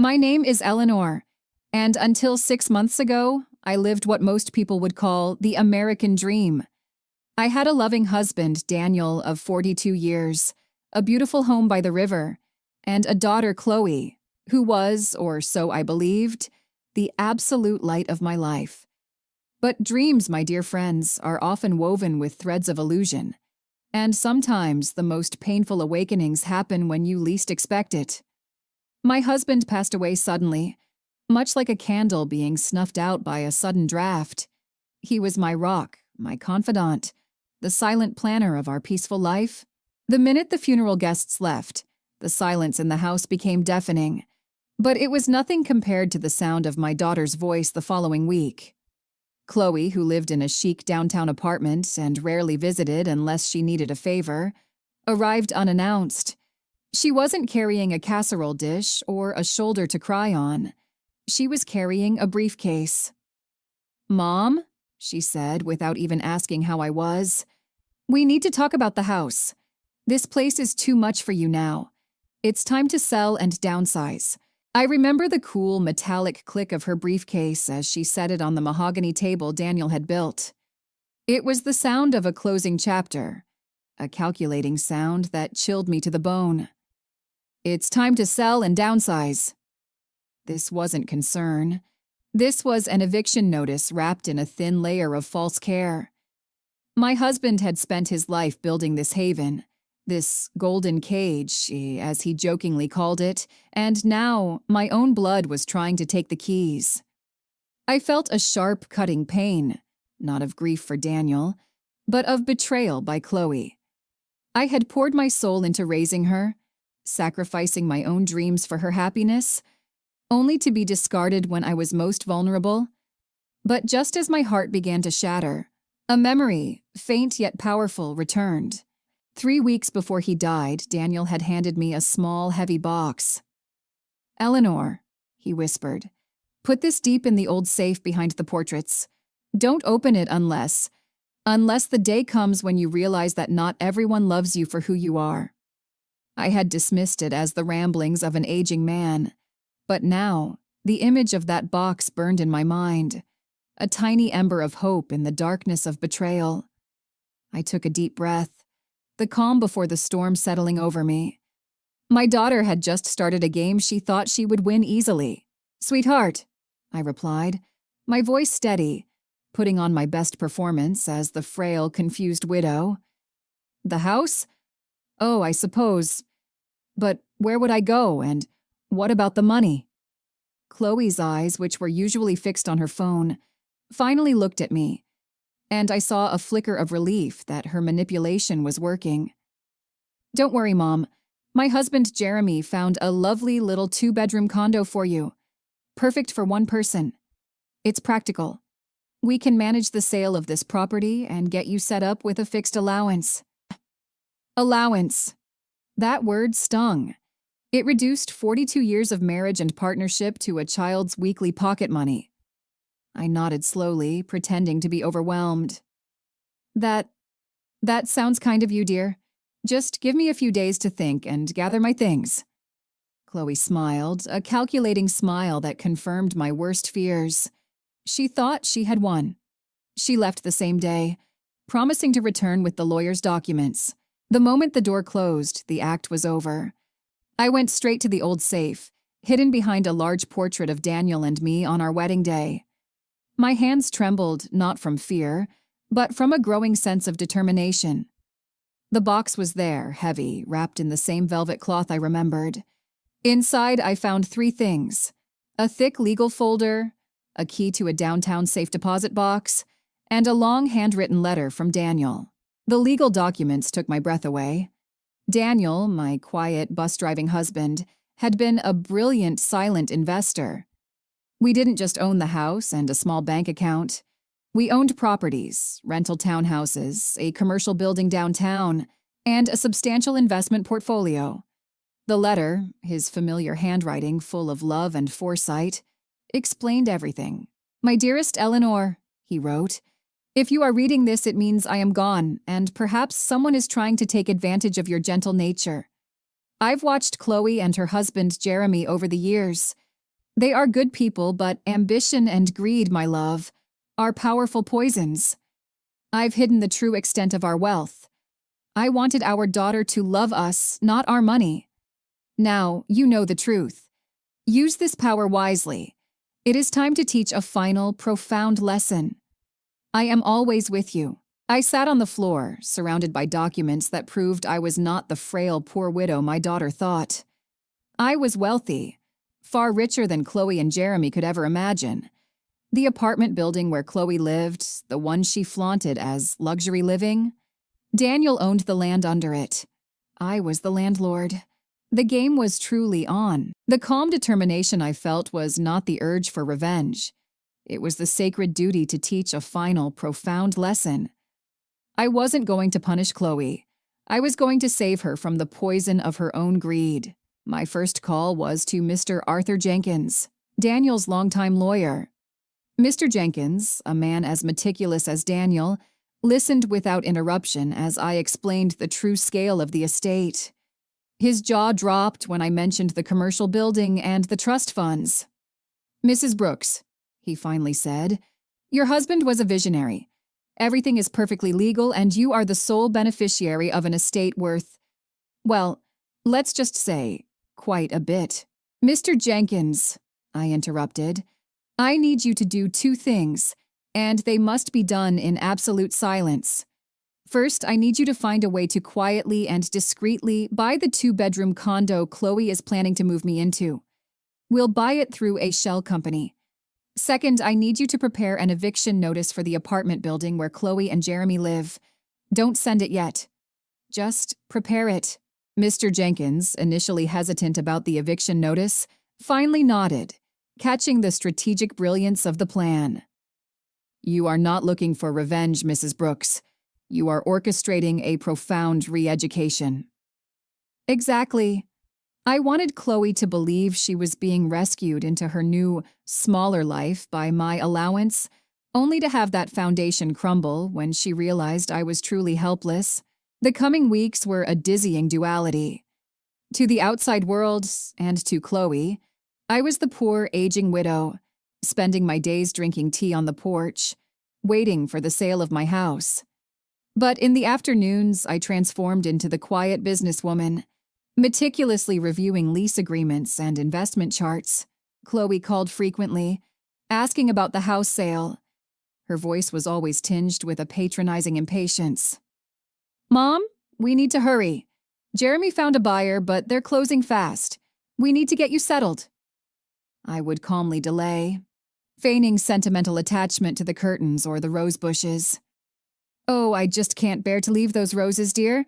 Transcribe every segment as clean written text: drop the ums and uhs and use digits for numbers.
My name is Eleanor, and until 6 months ago, I lived what most people would call the American dream. I had a loving husband, Daniel, of 42 years, a beautiful home by the river, and a daughter, Chloe, who was, or so I believed, the absolute light of my life. But dreams, my dear friends, are often woven with threads of illusion, and sometimes the most painful awakenings happen when you least expect it. My husband passed away suddenly, much like a candle being snuffed out by a sudden draft. He was my rock, my confidant, the silent planner of our peaceful life. The minute the funeral guests left, the silence in the house became deafening, but it was nothing compared to the sound of my daughter's voice the following week. Chloe, who lived in a chic downtown apartment and rarely visited unless she needed a favor, arrived unannounced. She wasn't carrying a casserole dish or a shoulder to cry on. She was carrying a briefcase. "Mom," she said without even asking how I was, "we need to talk about the house. This place is too much for you now. It's time to sell and downsize." I remember the cool, metallic click of her briefcase as she set it on the mahogany table Daniel had built. It was the sound of a closing chapter, a calculating sound that chilled me to the bone. "It's time to sell and downsize." This wasn't concern. This was an eviction notice wrapped in a thin layer of false care. My husband had spent his life building this haven, this golden cage, as he jokingly called it, and now my own blood was trying to take the keys. I felt a sharp, cutting pain, not of grief for Daniel, but of betrayal by Chloe. I had poured my soul into raising her, sacrificing my own dreams for her happiness, only to be discarded when I was most vulnerable. But just as my heart began to shatter, a memory, faint yet powerful, returned. 3 weeks before he died, Daniel had handed me a small, heavy box. "Eleanor," he whispered, "put this deep in the old safe behind the portraits. Don't open it unless the day comes when you realize that not everyone loves you for who you are." I had dismissed it as the ramblings of an aging man, but now the image of that box burned in my mind, a tiny ember of hope in the darkness of betrayal. I took a deep breath, the calm before the storm settling over me. My daughter had just started a game she thought she would win easily. "Sweetheart," I replied, my voice steady, putting on my best performance as the frail, confused widow. "The house? Oh, I suppose. But where would I go, and what about the money?" Chloe's eyes, which were usually fixed on her phone, finally looked at me, and I saw a flicker of relief that her manipulation was working. "Don't worry, Mom. My husband Jeremy found a lovely little 2-bedroom condo for you. Perfect for one person. It's practical. We can manage the sale of this property and get you set up with a fixed allowance." Allowance. That word stung. It reduced 42 years of marriage and partnership to a child's weekly pocket money. I nodded slowly, pretending to be overwhelmed. That sounds kind of you, dear. Just give me a few days to think and gather my things." Chloe smiled, a calculating smile that confirmed my worst fears. She thought she had won. She left the same day, promising to return with the lawyer's documents. The moment the door closed, the act was over. I went straight to the old safe, hidden behind a large portrait of Daniel and me on our wedding day. My hands trembled not from fear, but from a growing sense of determination. The box was there, heavy, wrapped in the same velvet cloth I remembered. Inside, I found 3 things: a thick legal folder, a key to a downtown safe deposit box, and a long handwritten letter from Daniel. The legal documents took my breath away. Daniel, my quiet, bus-driving husband, had been a brilliant, silent investor. We didn't just own the house and a small bank account. We owned properties, rental townhouses, a commercial building downtown, and a substantial investment portfolio. The letter, his familiar handwriting full of love and foresight, explained everything. "My dearest Eleanor," he wrote, "if you are reading this, it means I am gone, and perhaps someone is trying to take advantage of your gentle nature. I've watched Chloe and her husband Jeremy over the years, They are good people, but ambition and greed, my love, are powerful poisons. I've hidden the true extent of our wealth. I wanted our daughter to love us, not our money. Now, you know the truth. Use this power wisely. It is time to teach a final, profound lesson. I am always with you. I sat on the floor, surrounded by documents that proved I was not the frail, poor widow my daughter thought. I was wealthy, far richer than Chloe and Jeremy could ever imagine. The apartment building where Chloe lived, the one she flaunted as luxury living, Daniel owned the land under it. I was the landlord. The game was truly on. The calm determination I felt was not the urge for revenge. It was the sacred duty to teach a final, profound lesson. I wasn't going to punish Chloe. I was going to save her from the poison of her own greed. My first call was to Mr. Arthur Jenkins, Daniel's longtime lawyer. Mr. Jenkins, a man as meticulous as Daniel, listened without interruption as I explained the true scale of the estate. His jaw dropped when I mentioned the commercial building and the trust funds. "Mrs. Brooks," he finally said, "your husband was a visionary. Everything is perfectly legal and you are the sole beneficiary of an estate worth, well, let's just say, quite a bit." "Mr. Jenkins," I interrupted, "I need you to do two things, and they must be done in absolute silence. First, I need you to find a way to quietly and discreetly buy the 2-bedroom condo Chloe is planning to move me into. We'll buy it through a shell company. Second, I need you to prepare an eviction notice for the apartment building where Chloe and Jeremy live. Don't send it yet. Just prepare it." Mr. Jenkins, initially hesitant about the eviction notice, finally nodded, catching the strategic brilliance of the plan. "You are not looking for revenge, Mrs. Brooks. You are orchestrating a profound re-education." "Exactly. I wanted Chloe to believe she was being rescued into her new, smaller life by my allowance, only to have that foundation crumble when she realized I was truly helpless. The coming weeks were a dizzying duality. To the outside world, and to Chloe, I was the poor, aging widow, spending my days drinking tea on the porch, waiting for the sale of my house. But in the afternoons, I transformed into the quiet businesswoman, meticulously reviewing lease agreements and investment charts. Chloe called frequently, asking about the house sale. Her voice was always tinged with a patronizing impatience. "Mom, we need to hurry. Jeremy found a buyer, but they're closing fast. We need to get you settled." I would calmly delay, feigning sentimental attachment to the curtains or the rose bushes. "Oh, I just can't bear to leave those roses, dear.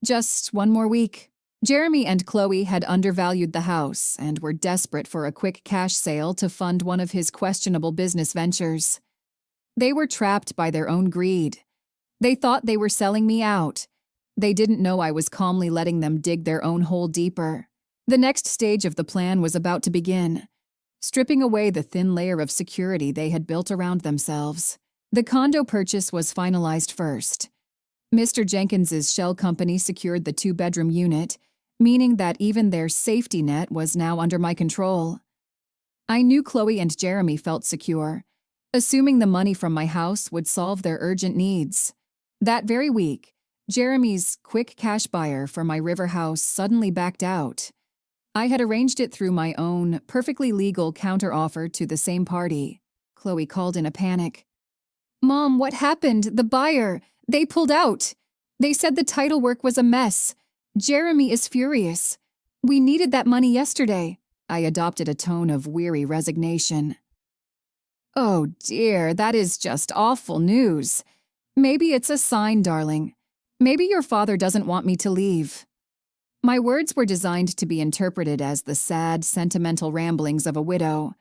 Just one more week." Jeremy and Chloe had undervalued the house and were desperate for a quick cash sale to fund one of his questionable business ventures. They were trapped by their own greed. They thought they were selling me out. They didn't know I was calmly letting them dig their own hole deeper. The next stage of the plan was about to begin, stripping away the thin layer of security they had built around themselves. The condo purchase was finalized first. Mr. Jenkins's shell company secured the 2-bedroom unit, meaning that even their safety net was now under my control. I knew Chloe and Jeremy felt secure, assuming the money from my house would solve their urgent needs. That very week, Jeremy's quick cash buyer for my river house suddenly backed out. I had arranged it through my own, perfectly legal counteroffer to the same party. Chloe called in a panic. "Mom, what happened? The buyer, they pulled out. They said the title work was a mess. Jeremy is furious. We needed that money yesterday." I adopted a tone of weary resignation. "Oh dear, that is just awful news. Maybe it's a sign, darling. Maybe your father doesn't want me to leave." My words were designed to be interpreted as the sad, sentimental ramblings of a widow,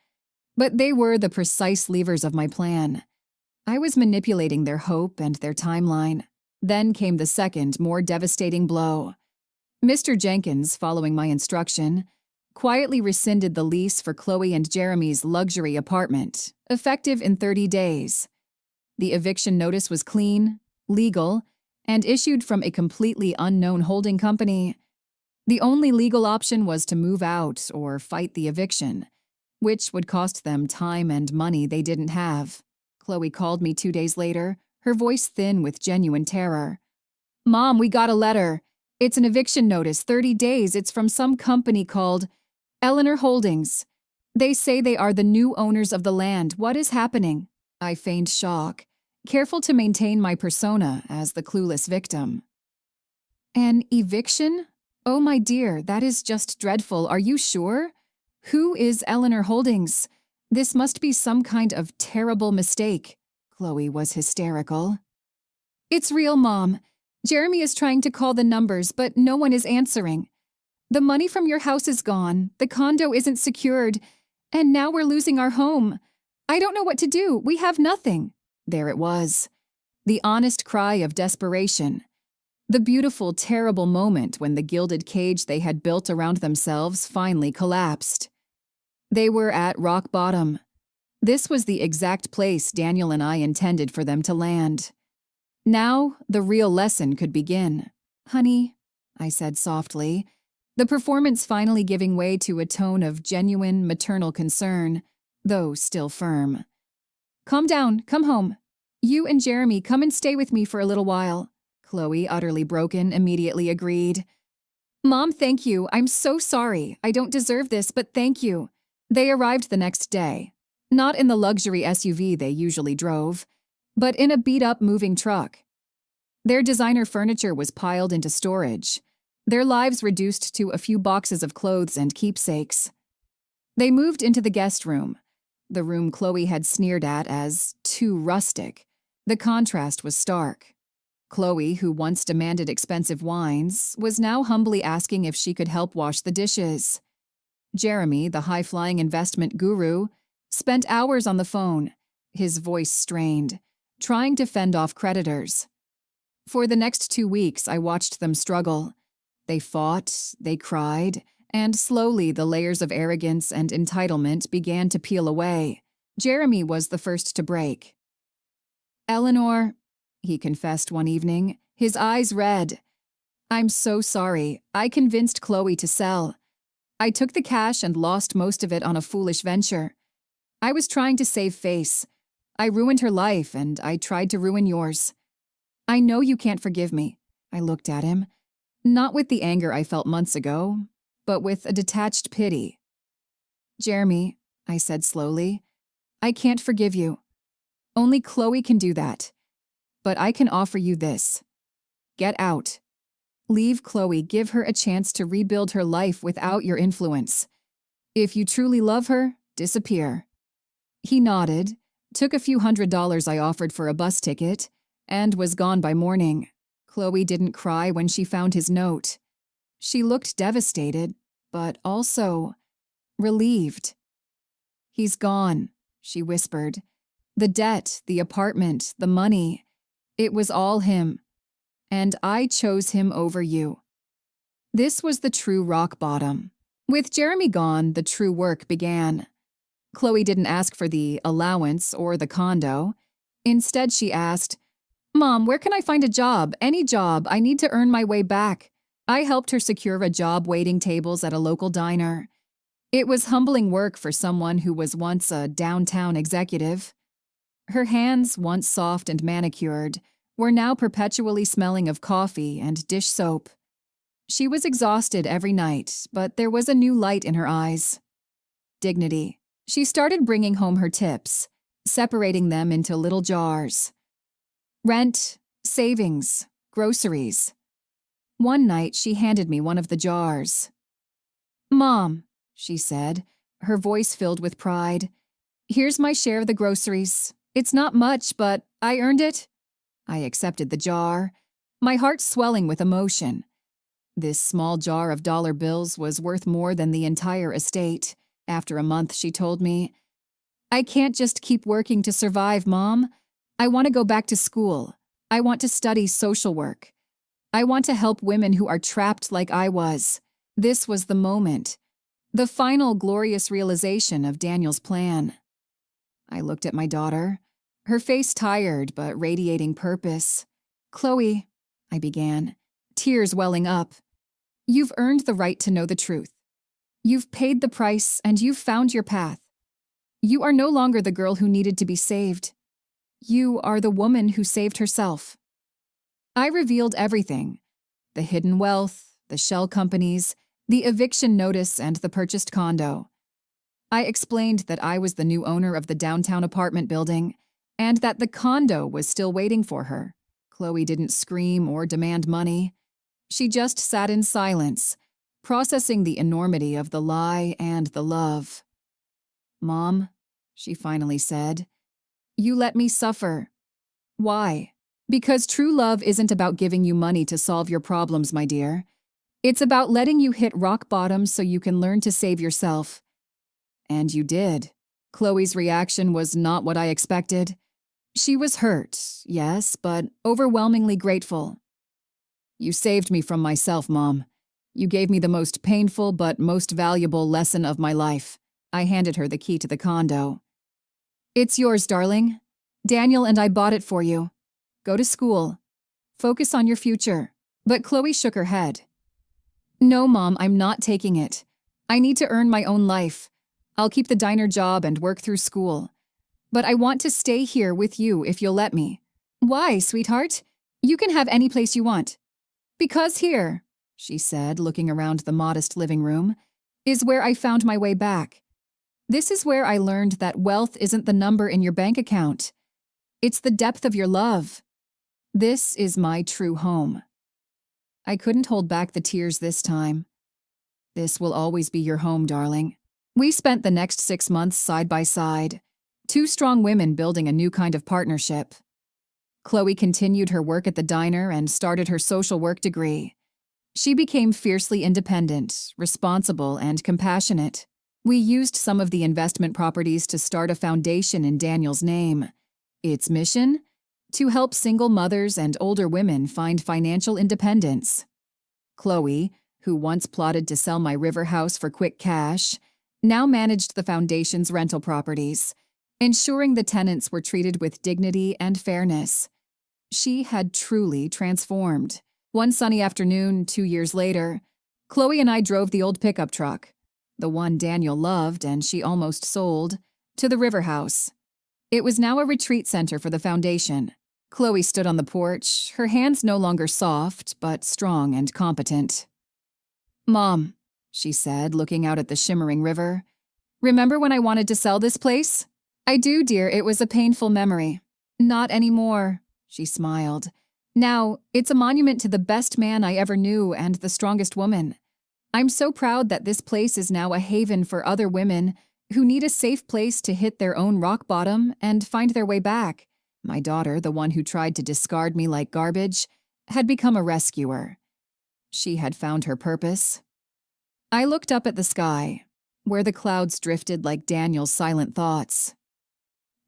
but they were the precise levers of my plan. I was manipulating their hope and their timeline. Then came the second, more devastating blow. Mr. Jenkins, following my instruction, quietly rescinded the lease for Chloe and Jeremy's luxury apartment, effective in 30 days. The eviction notice was clean, legal, and issued from a completely unknown holding company. The only legal option was to move out or fight the eviction, which would cost them time and money they didn't have. Chloe called me 2 days later, her voice thin with genuine terror. "Mom, we got a letter. It's an eviction notice, 30 days. It's from some company called Eleanor Holdings. They say they are the new owners of the land. What is happening?" I feigned shock, careful to maintain my persona as the clueless victim. "An eviction? Oh, my dear, that is just dreadful. Are you sure? Who is Eleanor Holdings? This must be some kind of terrible mistake." Chloe was hysterical. "It's real, Mom. Jeremy is trying to call the numbers, but no one is answering. The money from your house is gone, the condo isn't secured, and now we're losing our home. I don't know what to do. We have nothing." There it was. The honest cry of desperation. The beautiful, terrible moment when the gilded cage they had built around themselves finally collapsed. They were at rock bottom. This was the exact place Daniel and I intended for them to land. Now, the real lesson could begin. "Honey," I said softly, the performance finally giving way to a tone of genuine maternal concern, though still firm. "Calm down, come home. You and Jeremy come and stay with me for a little while." Chloe, utterly broken, immediately agreed. "Mom, thank you. I'm so sorry. I don't deserve this, but thank you." They arrived the next day. Not in the luxury SUV they usually drove, but in a beat-up moving truck. Their designer furniture was piled into storage, their lives reduced to a few boxes of clothes and keepsakes. They moved into the guest room, the room Chloe had sneered at as too rustic. The contrast was stark. Chloe, who once demanded expensive wines, was now humbly asking if she could help wash the dishes. Jeremy, the high-flying investment guru, spent hours on the phone, his voice strained, trying to fend off creditors. For the next 2 weeks, I watched them struggle. They fought, they cried, and slowly the layers of arrogance and entitlement began to peel away. Jeremy was the first to break. "Eleanor," he confessed one evening, his eyes red. "I'm so sorry. I convinced Chloe to sell. I took the cash and lost most of it on a foolish venture. I was trying to save face. I ruined her life, and I tried to ruin yours. I know you can't forgive me." I looked at him, not with the anger I felt months ago, but with a detached pity. "Jeremy," I said slowly, "I can't forgive you. Only Chloe can do that. But I can offer you this. Get out. Leave Chloe, give her a chance to rebuild her life without your influence. If you truly love her, disappear." He nodded, took a few $100s I offered for a bus ticket, and was gone by morning. Chloe didn't cry when she found his note. She looked devastated, but also relieved. "He's gone," she whispered. "The debt, the apartment, the money, it was all him. And I chose him over you." This was the true rock bottom. With Jeremy gone, the true work began. Chloe didn't ask for the allowance or the condo. Instead, she asked, "Mom, where can I find a job? Any job. I need to earn my way back." I helped her secure a job waiting tables at a local diner. It was humbling work for someone who was once a downtown executive. Her hands, once soft and manicured, were now perpetually smelling of coffee and dish soap. She was exhausted every night, but there was a new light in her eyes. Dignity. She started bringing home her tips, separating them into little jars. Rent, savings, groceries. One night, she handed me one of the jars. "Mom," she said, her voice filled with pride, "here's my share of the groceries. It's not much, but I earned it." I accepted the jar, my heart swelling with emotion. This small jar of dollar bills was worth more than the entire estate. After a month, she told me, "I can't just keep working to survive, Mom. I want to go back to school. I want to study social work. I want to help women who are trapped like I was." This was the moment, the final glorious realization of Daniel's plan. I looked at my daughter, her face tired but radiating purpose. "Chloe," I began, tears welling up, "you've earned the right to know the truth. You've paid the price and you've found your path. You are no longer the girl who needed to be saved. You are the woman who saved herself. I revealed everything: the hidden wealth, the shell companies, the eviction notice, and the purchased condo. I explained that I was the new owner of the downtown apartment building and that the condo was still waiting for her. Chloe didn't scream or demand money. She just sat in silence, processing the enormity of the lie and the love. "Mom," she finally said, "you let me suffer." "Why?" "Because true love isn't about giving you money to solve your problems, my dear. It's about letting you hit rock bottom so you can learn to save yourself." And you did. Chloe's reaction was not what I expected. She was hurt, yes, but overwhelmingly grateful. "You saved me from myself, Mom. You gave me the most painful but most valuable lesson of my life." I handed her the key to the condo. "It's yours, darling. Daniel and I bought it for you. Go to school. Focus on your future." But Chloe shook her head. "No, Mom, I'm not taking it. I need to earn my own life. I'll keep the diner job and work through school. But I want to stay here with you if you'll let me." "Why, sweetheart? You can have any place you want." "Because here," she said, looking around the modest living room, "is where I found my way back. This is where I learned that wealth isn't the number in your bank account. It's the depth of your love. This is my true home." I couldn't hold back the tears this time. "This will always be your home, darling." We spent the next 6 months side by side, two strong women building a new kind of partnership. Chloe continued her work at the diner and started her social work degree. She became fiercely independent, responsible, and compassionate. We used some of the investment properties to start a foundation in Daniel's name. Its mission? To help single mothers and older women find financial independence. Chloe, who once plotted to sell my river house for quick cash, now managed the foundation's rental properties, ensuring the tenants were treated with dignity and fairness. She had truly transformed. One sunny afternoon, 2 years later, Chloe and I drove the old pickup truck, the one Daniel loved and she almost sold, to the river house. It was now a retreat center for the foundation. Chloe stood on the porch, her hands no longer soft, but strong and competent. "Mom," she said, looking out at the shimmering river, "remember when I wanted to sell this place?" "I do, dear. It was a painful memory." "Not anymore," she smiled. "Now, it's a monument to the best man I ever knew and the strongest woman. I'm so proud that this place is now a haven for other women who need a safe place to hit their own rock bottom and find their way back." My daughter, the one who tried to discard me like garbage, had become a rescuer. She had found her purpose. I looked up at the sky, where the clouds drifted like Daniel's silent thoughts.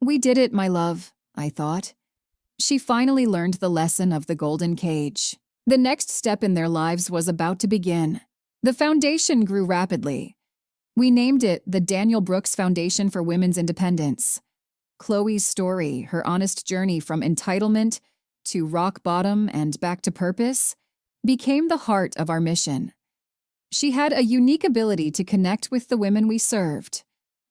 "We did it, my love," I thought. She finally learned the lesson of the golden cage. The next step in their lives was about to begin. The foundation grew rapidly. We named it the Daniel Brooks Foundation for Women's Independence. Chloe's story, her honest journey from entitlement to rock bottom and back to purpose, became the heart of our mission. She had a unique ability to connect with the women we served,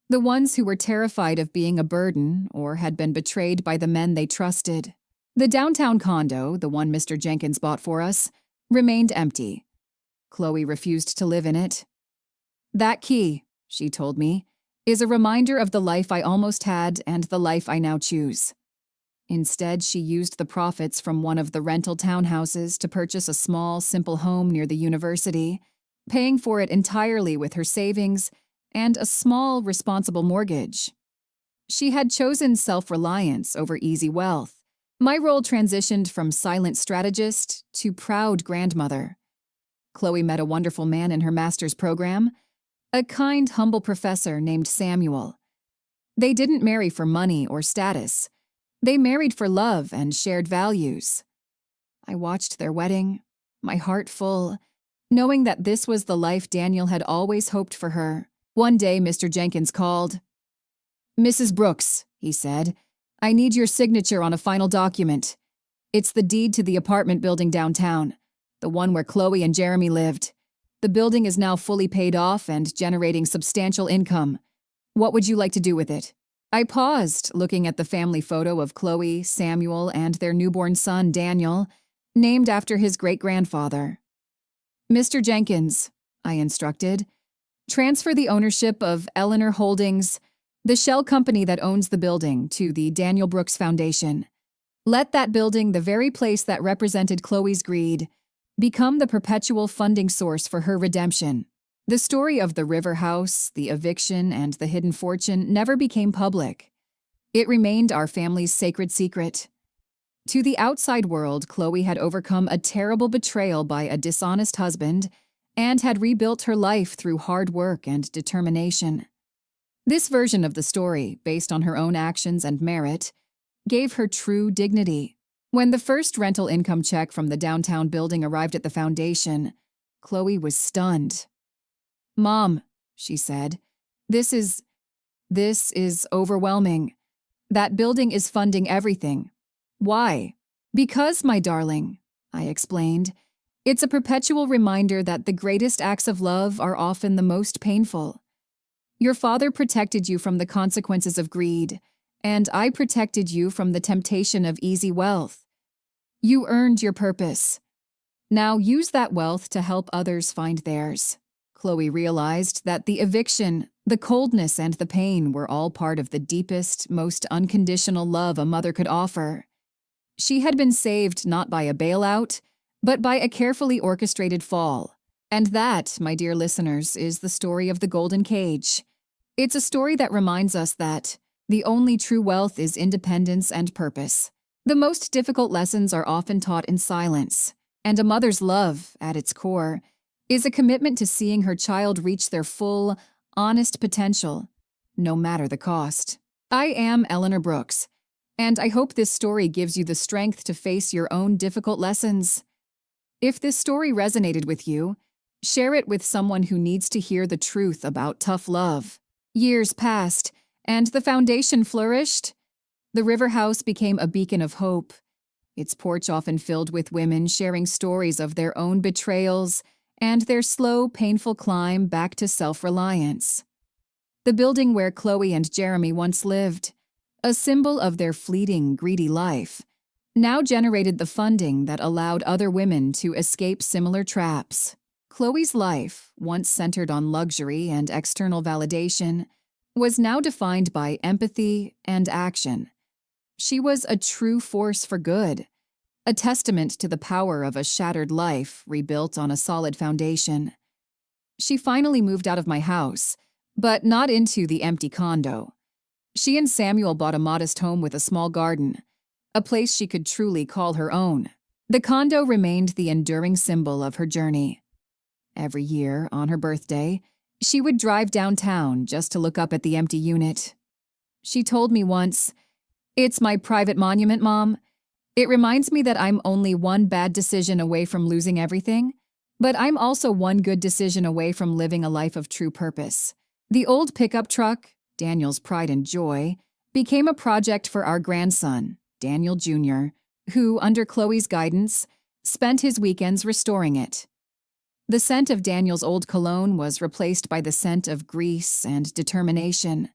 the ones who were terrified of being a burden or had been betrayed by the men they trusted. The downtown condo, the one Mr. Jenkins bought for us, remained empty. Chloe refused to live in it. "That key," she told me, "is a reminder of the life I almost had and the life I now choose." Instead, she used the profits from one of the rental townhouses to purchase a small, simple home near the university, paying for it entirely with her savings and a small, responsible mortgage. She had chosen self-reliance over easy wealth. My role transitioned from silent strategist to proud grandmother. Chloe met a wonderful man in her master's program, a kind, humble professor named Samuel. They didn't marry for money or status. They married for love and shared values. I watched their wedding, my heart full, knowing that this was the life Daniel had always hoped for her. One day, Mr. Jenkins called. "Mrs. Brooks," he said, "I need your signature on a final document. It's the deed to the apartment building downtown, the one where Chloe and Jeremy lived. The building is now fully paid off and generating substantial income. What would you like to do with it? I paused, looking at the family photo of Chloe, Samuel, and their newborn son, Daniel, named after his great-grandfather. Mr. Jenkins, I instructed, transfer the ownership of Eleanor Holdings, the shell company that owns the building, to the Daniel Brooks Foundation. Let that building, the very place that represented Chloe's greed, become the perpetual funding source for her redemption. The story of the River House, the eviction, and the hidden fortune never became public. It remained our family's sacred secret. To the outside world, Chloe had overcome a terrible betrayal by a dishonest husband and had rebuilt her life through hard work and determination. This version of the story, based on her own actions and merit, gave her true dignity. When the first rental income check from the downtown building arrived at the foundation, Chloe was stunned. "Mom," she said, this is overwhelming. That building is funding everything. Why?" "Because, my darling," I explained, "it's a perpetual reminder that the greatest acts of love are often the most painful. Your father protected you from the consequences of greed, and I protected you from the temptation of easy wealth. You earned your purpose. Now use that wealth to help others find theirs." Chloe realized that the eviction, the coldness, and the pain were all part of the deepest, most unconditional love a mother could offer. She had been saved not by a bailout, but by a carefully orchestrated fall. And that, my dear listeners, is the story of the Golden Cage. It's a story that reminds us that the only true wealth is independence and purpose. The most difficult lessons are often taught in silence, and a mother's love, at its core, is a commitment to seeing her child reach their full, honest potential, no matter the cost. I am Eleanor Brooks, and I hope this story gives you the strength to face your own difficult lessons. If this story resonated with you, share it with someone who needs to hear the truth about tough love. Years passed, and the foundation flourished. The River House became a beacon of hope, its porch often filled with women sharing stories of their own betrayals and their slow, painful climb back to self-reliance. The building where Chloe and Jeremy once lived, a symbol of their fleeting, greedy life, now generated the funding that allowed other women to escape similar traps. Chloe's life, once centered on luxury and external validation, was now defined by empathy and action. She was a true force for good, a testament to the power of a shattered life rebuilt on a solid foundation. She finally moved out of my house, but not into the empty condo. She and Samuel bought a modest home with a small garden, a place she could truly call her own. The condo remained the enduring symbol of her journey. Every year, on her birthday, she would drive downtown just to look up at the empty unit. She told me once, "It's my private monument, Mom. It reminds me that I'm only one bad decision away from losing everything, but I'm also one good decision away from living a life of true purpose." The old pickup truck, Daniel's pride and joy, became a project for our grandson, Daniel Jr., who, under Chloe's guidance, spent his weekends restoring it. The scent of Daniel's old cologne was replaced by the scent of grease and determination.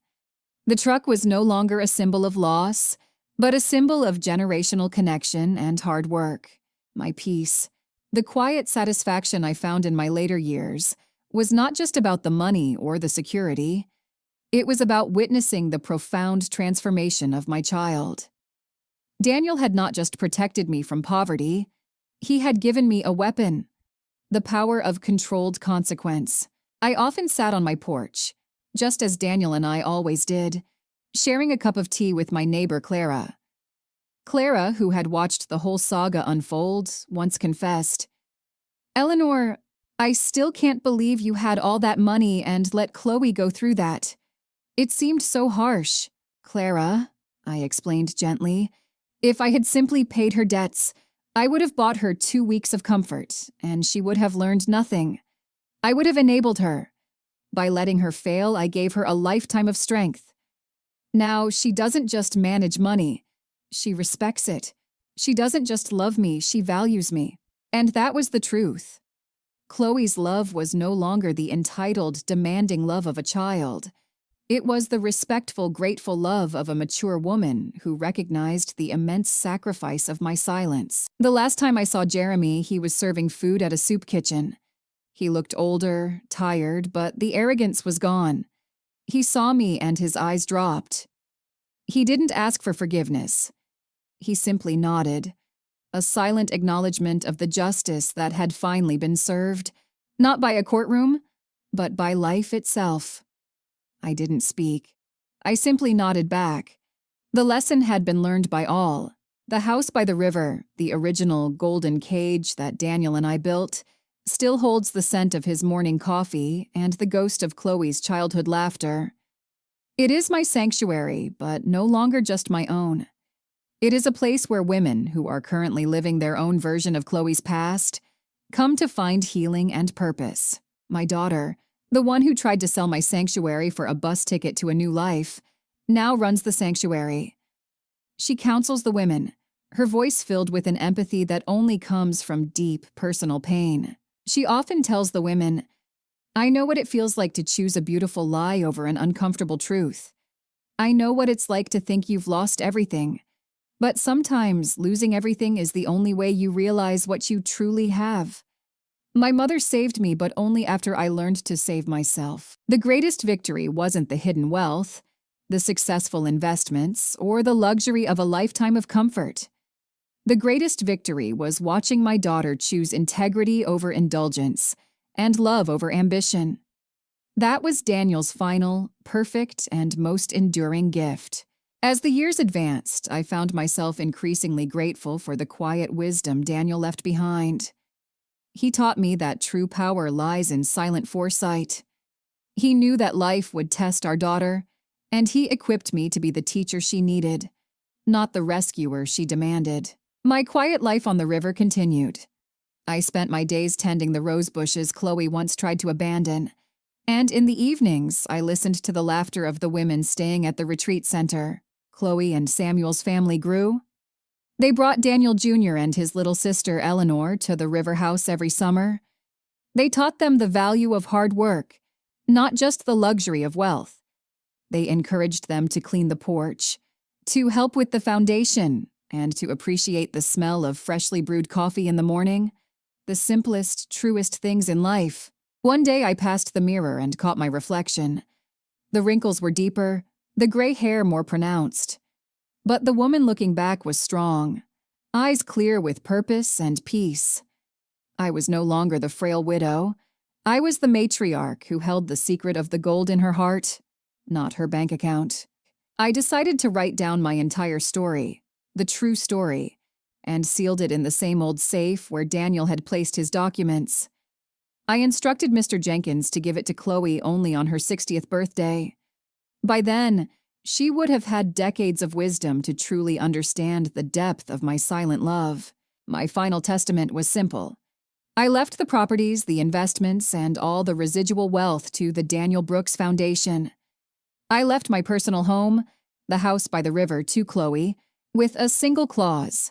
The truck was no longer a symbol of loss, but a symbol of generational connection and hard work. My peace, the quiet satisfaction I found in my later years, was not just about the money or the security. It was about witnessing the profound transformation of my child. Daniel had not just protected me from poverty, he had given me a weapon, the power of controlled consequence. I often sat on my porch, just as Daniel and I always did, sharing a cup of tea with my neighbor Clara. Clara, who had watched the whole saga unfold, once confessed, "Eleanor, I still can't believe you had all that money and let Chloe go through that. It seemed so harsh." "Clara," I explained gently, "if I had simply paid her debts, I would have bought her 2 weeks of comfort, and she would have learned nothing. I would have enabled her. By letting her fail, I gave her a lifetime of strength. Now, she doesn't just manage money. She respects it. She doesn't just love me, she values me." And that was the truth. Chloe's love was no longer the entitled, demanding love of a child. It was the respectful, grateful love of a mature woman who recognized the immense sacrifice of my silence. The last time I saw Jeremy, he was serving food at a soup kitchen. He looked older, tired, but the arrogance was gone. He saw me and his eyes dropped. He didn't ask for forgiveness. He simply nodded, a silent acknowledgement of the justice that had finally been served, not by a courtroom, but by life itself. I didn't speak. I simply nodded back. The lesson had been learned by all. The house by the river, the original golden cage that Daniel and I built, still holds the scent of his morning coffee and the ghost of Chloe's childhood laughter. It is my sanctuary, but no longer just my own. It is a place where women who are currently living their own version of Chloe's past come to find healing and purpose. My daughter, the one who tried to sell my sanctuary for a bus ticket to a new life, now runs the sanctuary. She counsels the women, her voice filled with an empathy that only comes from deep personal pain. She often tells the women, "I know what it feels like to choose a beautiful lie over an uncomfortable truth. I know what it's like to think you've lost everything. But sometimes losing everything is the only way you realize what you truly have." My mother saved me, but only after I learned to save myself. The greatest victory wasn't the hidden wealth, the successful investments, or the luxury of a lifetime of comfort. The greatest victory was watching my daughter choose integrity over indulgence and love over ambition. That was Daniel's final, perfect, and most enduring gift. As the years advanced, I found myself increasingly grateful for the quiet wisdom Daniel left behind. He taught me that true power lies in silent foresight. He knew that life would test our daughter, and he equipped me to be the teacher she needed, not the rescuer she demanded. My quiet life on the river continued. I spent my days tending the rose bushes Chloe once tried to abandon, and in the evenings I listened to the laughter of the women staying at the retreat center. Chloe and Samuel's family grew. They brought Daniel Jr. and his little sister Eleanor to the river house every summer. They taught them the value of hard work, not just the luxury of wealth. They encouraged them to clean the porch, to help with the foundation, and to appreciate the smell of freshly brewed coffee in the morning, the simplest, truest things in life. One day I passed the mirror and caught my reflection. The wrinkles were deeper, the gray hair more pronounced. But the woman looking back was strong, eyes clear with purpose and peace. I was no longer the frail widow. I was the matriarch who held the secret of the gold in her heart, not her bank account. I decided to write down my entire story, the true story, and sealed it in the same old safe where Daniel had placed his documents. I instructed Mr. Jenkins to give it to Chloe only on her 60th birthday. By then, she would have had decades of wisdom to truly understand the depth of my silent love. My final testament was simple. I left the properties, the investments, and all the residual wealth to the Daniel Brooks Foundation. I left my personal home, the house by the river, to Chloe, with a single clause.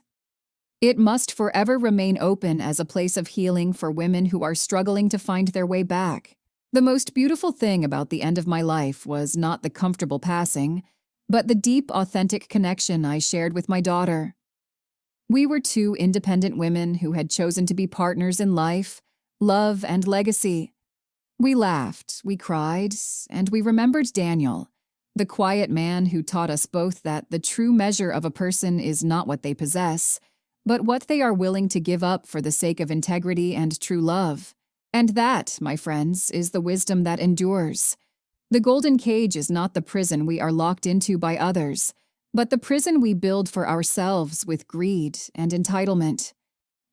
It must forever remain open as a place of healing for women who are struggling to find their way back. The most beautiful thing about the end of my life was not the comfortable passing, but the deep, authentic connection I shared with my daughter. We were two independent women who had chosen to be partners in life, love, and legacy. We laughed, we cried, and we remembered Daniel, the quiet man who taught us both that the true measure of a person is not what they possess, but what they are willing to give up for the sake of integrity and true love. And that, my friends, is the wisdom that endures. The golden cage is not the prison we are locked into by others, but the prison we build for ourselves with greed and entitlement.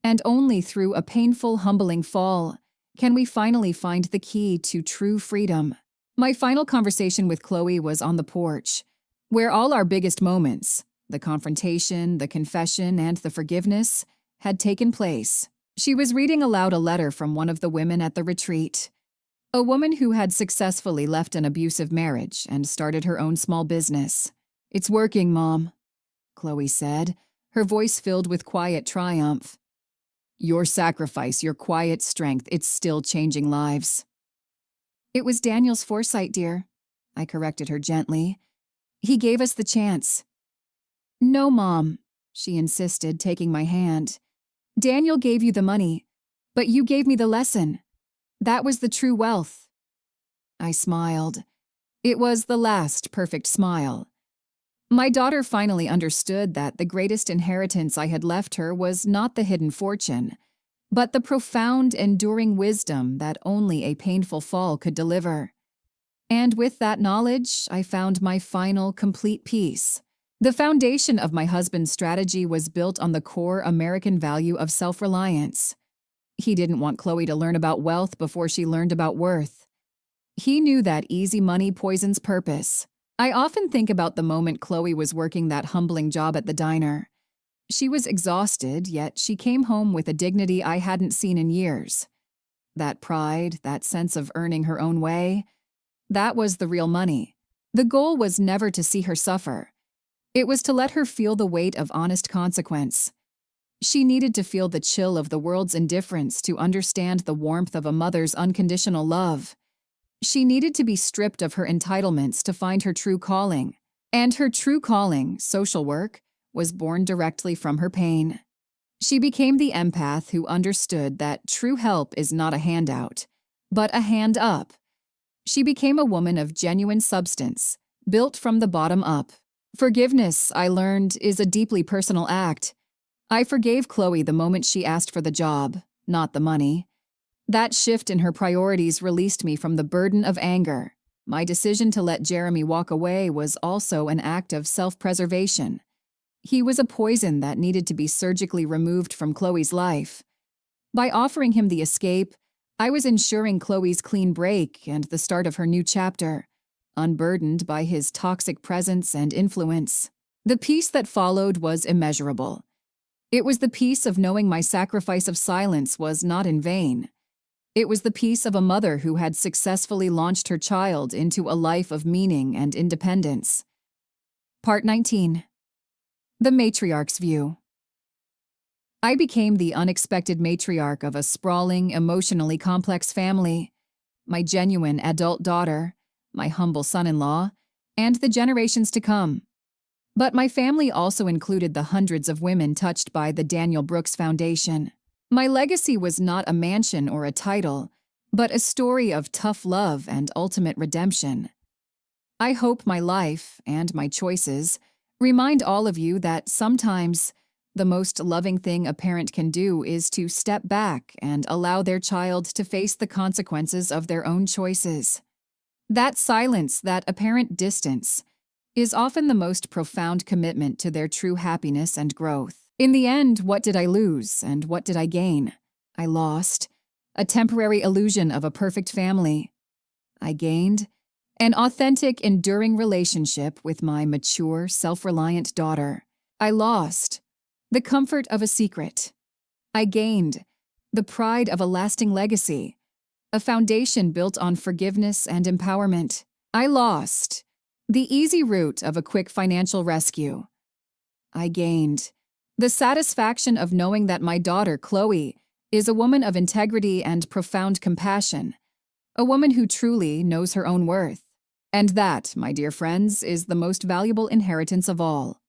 And only through a painful, humbling fall can we finally find the key to true freedom. My final conversation with Chloe was on the porch, where all our biggest moments, the confrontation, the confession, and the forgiveness, had taken place. She was reading aloud a letter from one of the women at the retreat, a woman who had successfully left an abusive marriage and started her own small business. "It's working, Mom," Chloe said, her voice filled with quiet triumph. "Your sacrifice, your quiet strength, it's still changing lives." "It was Daniel's foresight, dear," I corrected her gently. He gave us the chance. No, Mom, she insisted, taking my hand. Daniel gave you the money, but you gave me the lesson. That was the true wealth. I smiled. It was the last perfect smile. My daughter finally understood that the greatest inheritance I had left her was not the hidden fortune, but the profound, enduring wisdom that only a painful fall could deliver. And with that knowledge, I found my final, complete peace. The foundation of my husband's strategy was built on the core American value of self-reliance. He didn't want Chloe to learn about wealth before she learned about worth. He knew that easy money poisons purpose. I often think about the moment Chloe was working that humbling job at the diner. She was exhausted, yet she came home with a dignity I hadn't seen in years. That pride, that sense of earning her own way, that was the real money. The goal was never to see her suffer. It was to let her feel the weight of honest consequence. She needed to feel the chill of the world's indifference to understand the warmth of a mother's unconditional love. She needed to be stripped of her entitlements to find her true calling. And her true calling, social work, was born directly from her pain. She became the empath who understood that true help is not a handout, but a hand up. She became a woman of genuine substance, built from the bottom up. Forgiveness, I learned, is a deeply personal act. I forgave Chloe the moment she asked for the job, not the money. That shift in her priorities released me from the burden of anger. My decision to let Jeremy walk away was also an act of self-preservation. He was a poison that needed to be surgically removed from Chloe's life. By offering him the escape, I was ensuring Chloe's clean break and the start of her new chapter, unburdened by his toxic presence and influence. The peace that followed was immeasurable. It was the peace of knowing my sacrifice of silence was not in vain. It was the peace of a mother who had successfully launched her child into a life of meaning and independence. Part 19. The Matriarch's View. I became the unexpected matriarch of a sprawling, emotionally complex family. My genuine adult daughter, my humble son-in-law, and the generations to come. But my family also included the hundreds of women touched by the Daniel Brooks Foundation. My legacy was not a mansion or a title, but a story of tough love and ultimate redemption. I hope my life, and my choices, remind all of you that sometimes the most loving thing a parent can do is to step back and allow their child to face the consequences of their own choices. That silence, that apparent distance, is often the most profound commitment to their true happiness and growth. In the end, what did I lose and what did I gain? I lost a temporary illusion of a perfect family. I gained an authentic, enduring relationship with my mature, self-reliant daughter. I lost the comfort of a secret. I gained the pride of a lasting legacy, a foundation built on forgiveness and empowerment. I lost the easy route of a quick financial rescue. I gained the satisfaction of knowing that my daughter, Chloe, is a woman of integrity and profound compassion, a woman who truly knows her own worth. And that, my dear friends, is the most valuable inheritance of all.